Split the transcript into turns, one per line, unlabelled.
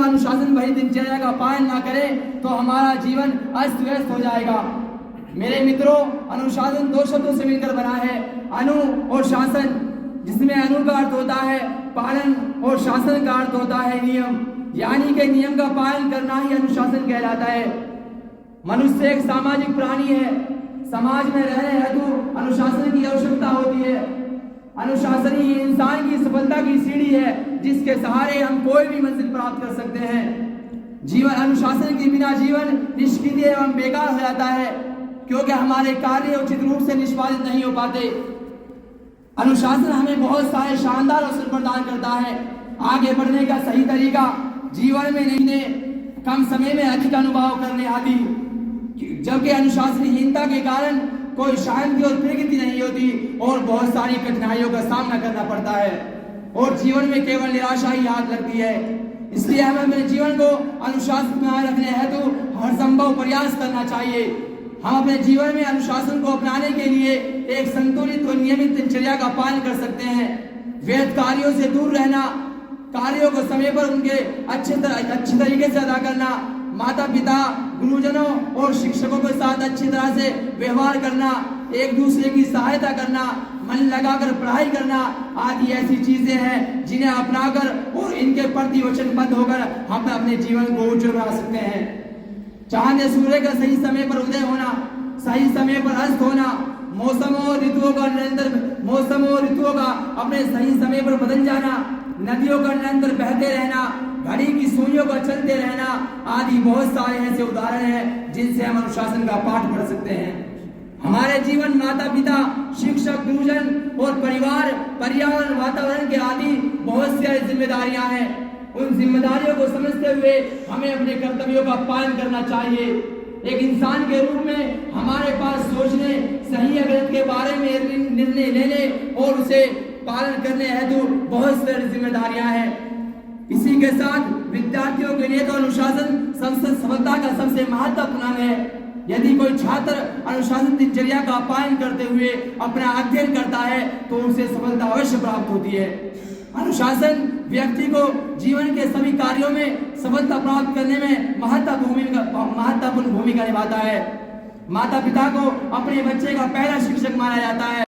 अनुशासन भरी दिनचर्या का पालन ना करें तो हमारा जीवन अस्त व्यस्त हो जाएगा। मेरे मित्रों, अनुशासन दो शब्दों से मिलकर बना है, अनु और शासन, जिसमें अनु का अर्थ होता है पालन और शासन का अर्थ होता है नियम, यानी कि नियम का पालन करना ही अनुशासन कहलाता है। मनुष्य एक सामाजिक प्राणी है। समाज में रहने हेतु अनुशासन की आवश्यकता होती है। अनुशासन ही इंसान की सफलता की सीढ़ी है, जिसके सहारे हम कोई भी मंजिल प्राप्त कर सकते हैं। जीवन अनुशासन के बिना जीवन निष्क्रिय एवं बेकार हो जाता है, क्योंकि हमारे कार्य उचित रूप से निष्पादित नहीं हो पाते। अनुशासन हमें बहुत सारे शानदार अवसर प्रदान करता है। आगे बढ़ने का सही तरीका, जीवन में नहीं कम समय में अधिक अनुभव करने आदि। जबकि अनुशासनहीनता के कारण कोई शांति और प्रगति नहीं होती और बहुत सारी कठिनाइयों का सामना करना पड़ता है और जीवन में केवल निराशा ही हाथ लगती है। इसलिए हमें अपने जीवन को अनुशासित बनाए रखने हेतु हर संभव प्रयास करना चाहिए। हम अपने जीवन में अनुशासन को अपनाने के लिए एक संतुलित और नियमित दिनचर्या का पालन कर सकते हैं। व्यर्थ कार्यों से दूर रहना, कार्यों को समय पर उनके अच्छे तरीके से अदा करना, माता पिता, गुरुजनों और शिक्षकों के साथ अच्छी तरह से व्यवहार करना, एक दूसरे की सहायता करना, मन लगाकर पढ़ाई करना आदि ऐसी चीजें हैं जिन्हें अपनाकर और इनके प्रति वचनबद्ध होकर हम अपने जीवन को उज्जवल बना सकते हैं। चांद या सूर्य का सही समय पर उदय होना, सही समय पर अस्त होना, मौसमों और ऋतुओं का अपने सही समय पर बदल जाना, नदियों का निरंतर बहते रहना, घड़ी की सुइयों का चलते रहना आदि बहुत सारे ऐसे उदाहरण हैं जिनसे हम अनुशासन का पाठ पढ़ सकते हैं। हमारे जीवन माता पिता, शिक्षक, गुरुजन और परिवार, पर्यावरण, वातावरण के आदि बहुत सारी जिम्मेदारियां हैं। उन जिम्मेदारियों को समझते हुए हमें अपने कर्तव्यों का पालन करना चाहिए। एक इंसान के रूप में हमारे पास सोचने, सही या गलत के बारे में निर्णय लेने और उसे पालन करने हेतु बहुत सारी जिम्मेदारियां हैं। इसी के साथ विद्यार्थियों के लिए तो अनुशासन सफलता का सबसे महत्वपूर्ण है। यदि कोई छात्र अनुशासन दिनचर्या का पालन करते हुए अपना अध्ययन करता है तो उसे सफलता अवश्य प्राप्त होती है। अनुशासन व्यक्ति को जीवन के सभी कार्यों में सफलता प्राप्त करने में महत्वपूर्ण भूमिका निभाता है। माता पिता को अपने बच्चे का पहला शिक्षक माना जाता है।